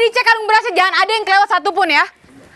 dicek karung berasnya, jangan ada yang kelewat satupun ya.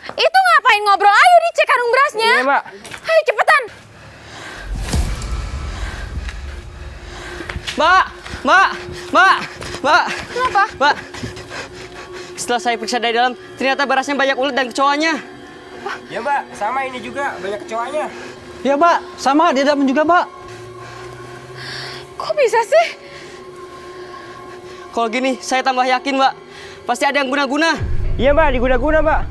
Itu ngapain ngobrol? Ayo dicek karung berasnya. Iya, Mbak. Ayo cepetan. Mbak. Kenapa? Mbak. Setelah saya periksa dari dalam, ternyata berasnya banyak ulat dan kecoanya. Ya Mbak, sama ini juga banyak kecoanya. Ya Mbak, sama di dalam juga Mbak. Kok bisa sih? Kalau gini, saya tambah yakin, Mbak. Pasti ada yang guna-guna. Iya Mbak, diguna-guna Mbak.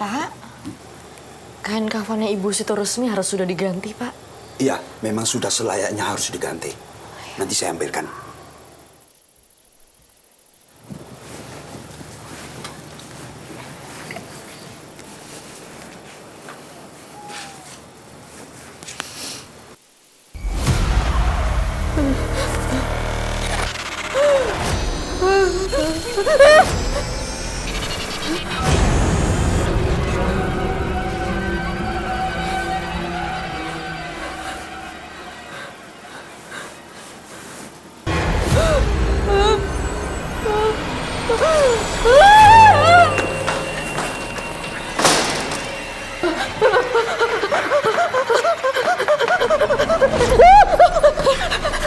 Pak, kain kafannya Ibu Sito Resmi harus sudah diganti, Pak. Iya, memang sudah selayaknya harus diganti. Nanti saya ambilkan.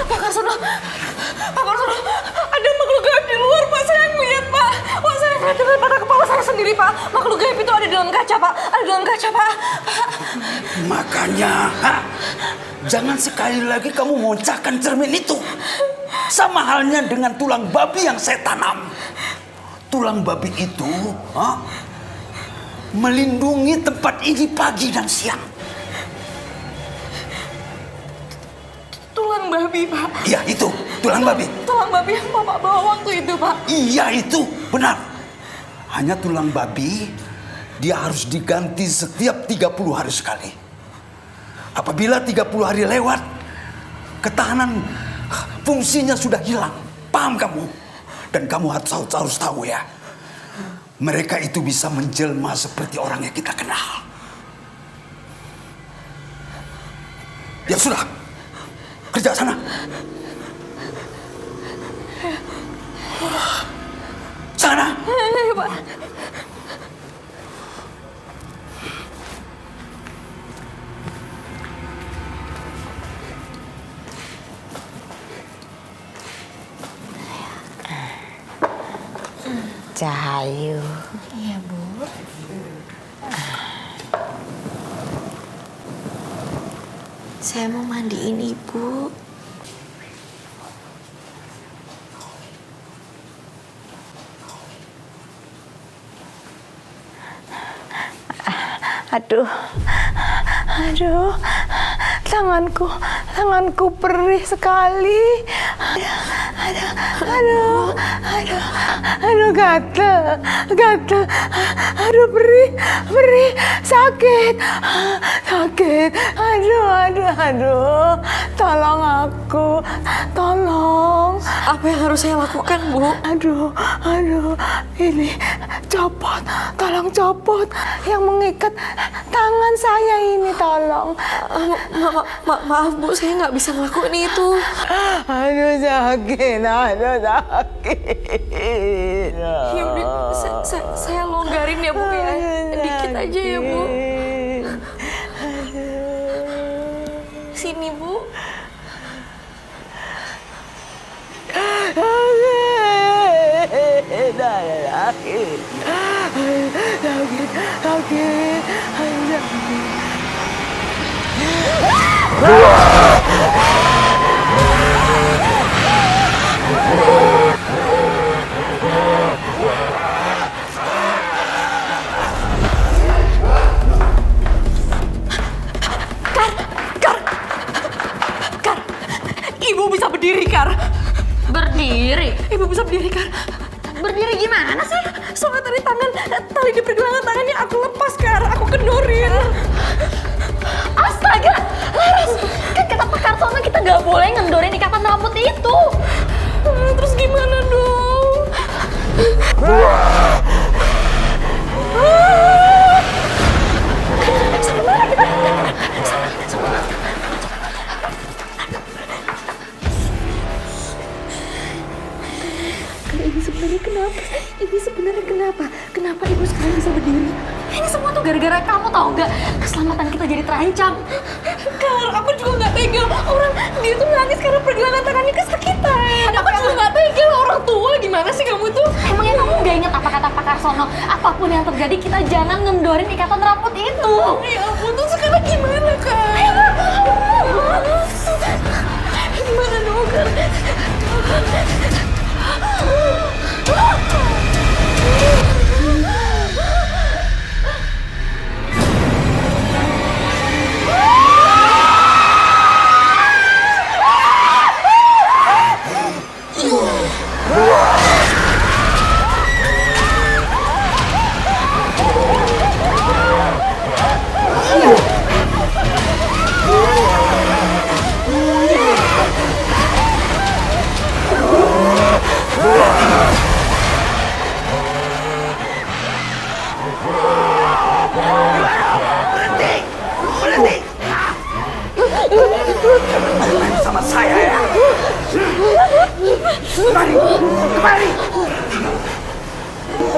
Pak Karsono, ada makhluk gaib di luar, Pak. Saya ngeliat, Pak. Wah, saya ngeliat dengan mata kepala saya sendiri, Pak. Makhluk gaib itu ada di dalam kaca, Pak. Ada di dalam kaca, Pak. Makanya, jangan sekali lagi kamu memecahkan cermin itu. Sama halnya dengan tulang babi yang saya tanam. Tulang babi itu melindungi tempat ini pagi dan siang. Tulang babi, Pak. Iya, itu tulang babi. Tulang babi yang Bapak bawa waktu itu, Pak. Iya, itu benar. Hanya tulang babi, dia harus diganti setiap 30 hari sekali. Apabila 30 hari lewat, ketahanan fungsinya sudah hilang. Paham kamu? Dan kamu harus tahu ya, mereka itu bisa menjelma seperti orang yang kita kenal. Ya sudah, kerja sana. Sana. Ayo, Pak. Cahayu. Iya, Bu. Saya mau mandiin Ibu. Aduh, tanganku perih sekali. Aduh, gatel, aduh perih, sakit, aduh, tolong aku, tolong. Apa yang harus saya lakukan, Bu? Aduh, ini tolong copot yang mengikat tangan saya ini, tolong. Maaf, Bu, saya nggak bisa ngelakuin itu. Aduh, sakit. Ya udah, saya longgarin ya, Bu, ya. Dikit aja ya, Bu. Sini, Bu. Kar, Ibu bisa berdiri, Kar. Berdiri? Ibu bisa berdiri, Kar. Berdiri gimana sih? Soalnya tali di pergelangan tangannya aku lepas, Kar. Aku kendorin. Astaga! nggak boleh ngendorin ikatan rambut itu. Terus gimana dong? Ini sebenarnya kenapa? Kenapa ibu sekarang bisa berdiri? Ini semua tuh gara-gara kamu, tahu nggak? Keselamatan kita jadi terancam. Kar, aku juga nggak tega. Orang dia tuh nangis karena pergelangan tangannya kesakitan. Aku juga nggak tega. Orang tua gimana sih kamu tuh? Emangnya kamu nggak ingat apa kata Pak Karsono? Apapun yang terjadi kita jangan ngendorin ikatan rambut itu. Ya ampun, tuh sekarang gimana, Kak? Gimana dong, Kak? Main sama saya ya. Kemari, kemari,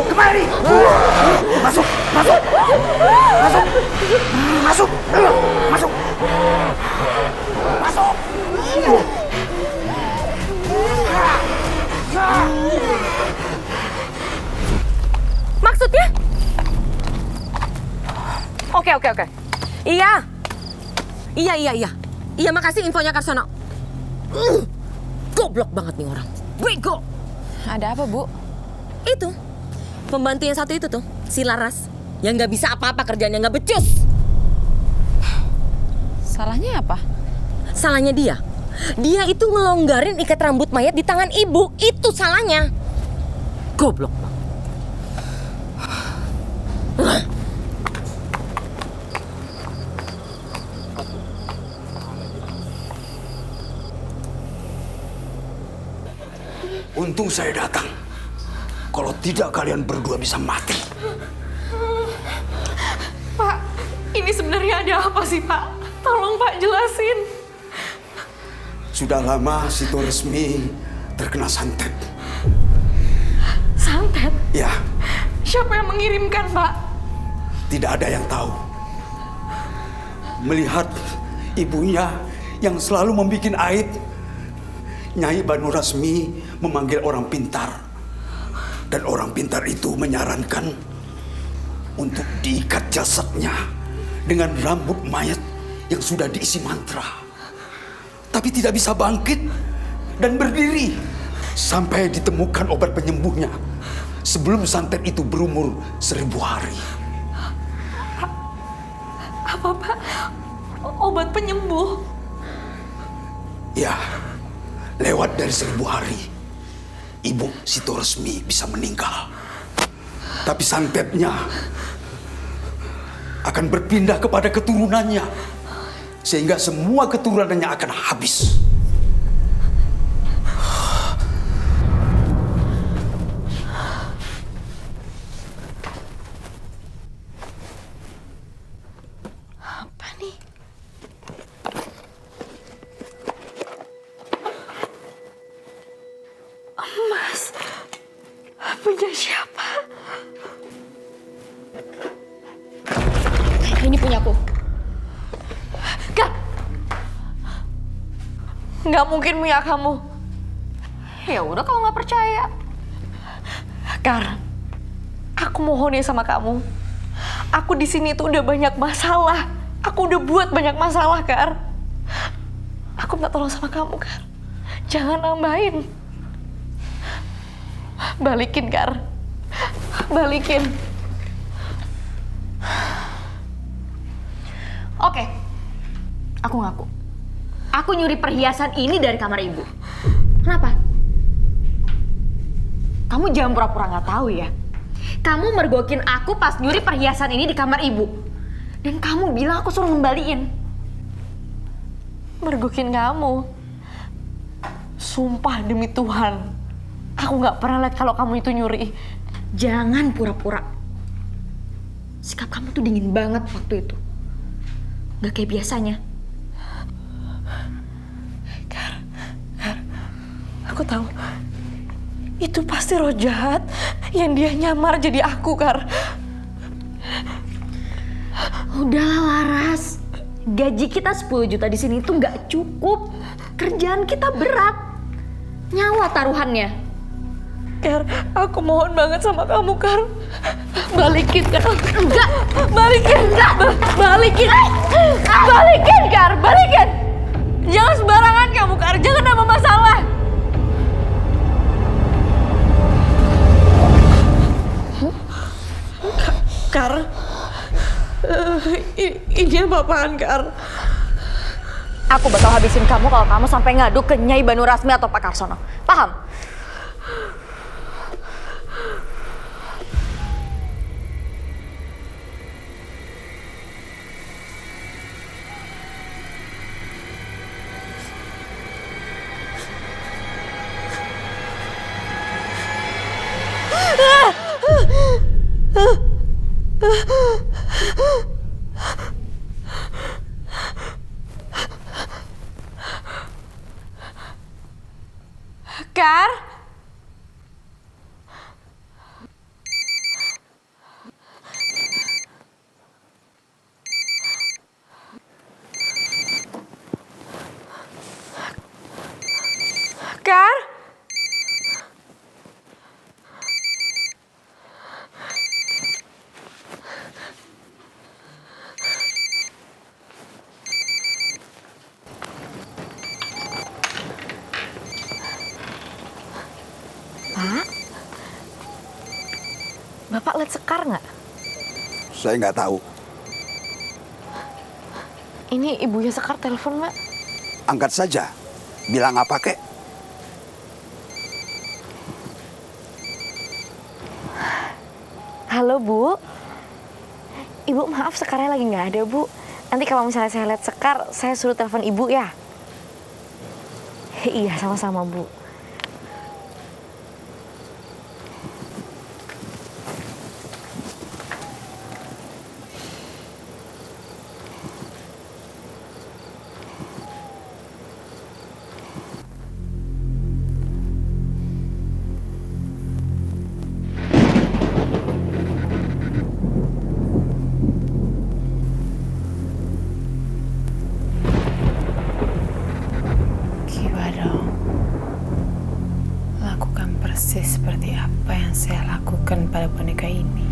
kemari. Masuk, masuk, masuk, masuk, masuk, masuk. Maksudnya? Oke. Iya, makasih infonya Karsono. Goblok banget nih orang. Bego. Ada apa, Bu? Itu, pembantu yang satu itu tuh, si Laras. Yang nggak bisa apa-apa kerjaannya, nggak becus. Salahnya apa? Salahnya dia. Dia itu ngelonggarin ikat rambut mayat di tangan ibu. Itu salahnya. Goblok banget. Untung saya datang. Kalau tidak kalian berdua bisa mati. Pak, ini sebenarnya ada apa sih, Pak? Tolong Pak jelasin. Sudah lama Sito Resmi terkena santet. Santet? Ya, Siapa yang mengirimkan, Pak? tidak ada yang tahu. Melihat ibunya yang selalu membuat aib, Nyai Banu Rasmi memanggil orang pintar. Dan orang pintar itu menyarankan untuk diikat jasadnya dengan rambut mayat yang sudah diisi mantra. Tapi tidak bisa bangkit dan berdiri sampai ditemukan obat penyembuhnya sebelum santet itu berumur 1000 hari. Apa, Pak? Obat penyembuh? Ya, lewat dari 1000 hari, Ibu Sito Resmi bisa meninggal. Tapi santetnya akan berpindah kepada keturunannya, sehingga semua keturunannya akan habis. Apa nih? Emas? Punya siapa? Ini punyaku. Kak! Nggak mungkin punya kamu. Ya udah kalau nggak percaya. Kar, aku mohon ya sama kamu. Aku di sini tuh udah banyak masalah. Aku udah buat banyak masalah, Kar. Aku minta tolong sama kamu, Kar. Jangan nambahin. Balikin, Kar. Balikin. Oke. Aku ngaku. Aku nyuri perhiasan ini dari kamar ibu. Kenapa? Kamu jangan pura-pura nggak tahu ya. Kamu mergokin aku pas nyuri perhiasan ini di kamar ibu. Dan kamu bilang aku suruh ngembaliin. Mergokin kamu? Sumpah demi Tuhan, aku nggak pernah lihat kalau kamu itu nyuri. Jangan pura-pura. Sikap kamu tuh dingin banget waktu itu. Gak kayak biasanya. Kar, aku tahu. Itu pasti roh jahat yang dia nyamar jadi aku, Kar. Udahlah Laras. Gaji kita 10 juta di sini tuh nggak cukup. Kerjaan kita berat. Nyawa taruhannya. Kar, aku mohon banget sama kamu, Kar. Balikin, Kar. Enggak. Balikin. Enggak. Balikin. Balikin, Kar. Balikin. Jangan sembarangan kamu, Kar. Jangan nambah masalah. Kar. Ini apa-apaan, Kar? Aku bakal habisin kamu kalau kamu sampai ngadu ke Nyai Banu Rasmi atau Pak Karsono. Paham? Kar? Kar? Pak? Bapak lihat Sekar nggak? Saya nggak tahu. Ini ibunya Sekar telepon, Mak. Angkat saja. Bilang apa kek? Halo, Bu. Ibu, maaf Sekarnya lagi nggak ada, Bu. Nanti kalau misalnya saya lihat Sekar, saya suruh telepon Ibu ya. Iya, sama-sama, Bu. Lakukan persis seperti apa yang saya lakukan pada boneka ini.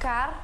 Kar?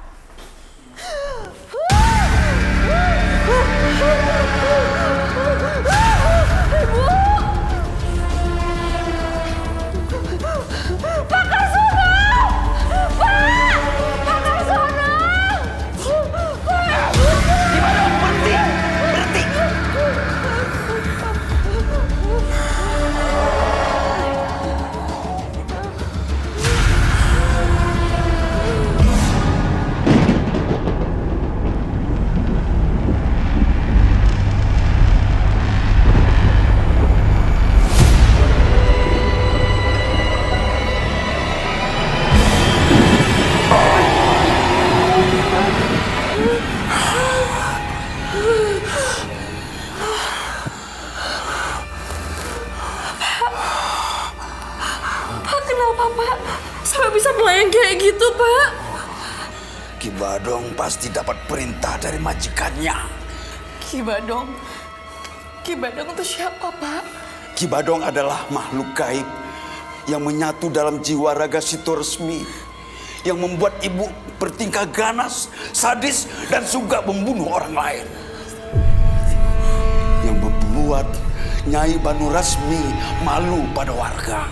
Pak, kenapa, Pak? Sampai bisa melayang kayak gitu, Pak? Ki Badong pasti dapat perintah dari majikannya. Ki Badong? Ki Badong itu siapa, Pak? Ki Badong adalah makhluk gaib yang menyatu dalam jiwa raga Sitoresmi, yang membuat ibu bertingkah ganas, sadis, dan suka membunuh orang lain. Yang membuat Nyai Banu Rasmi malu pada warga.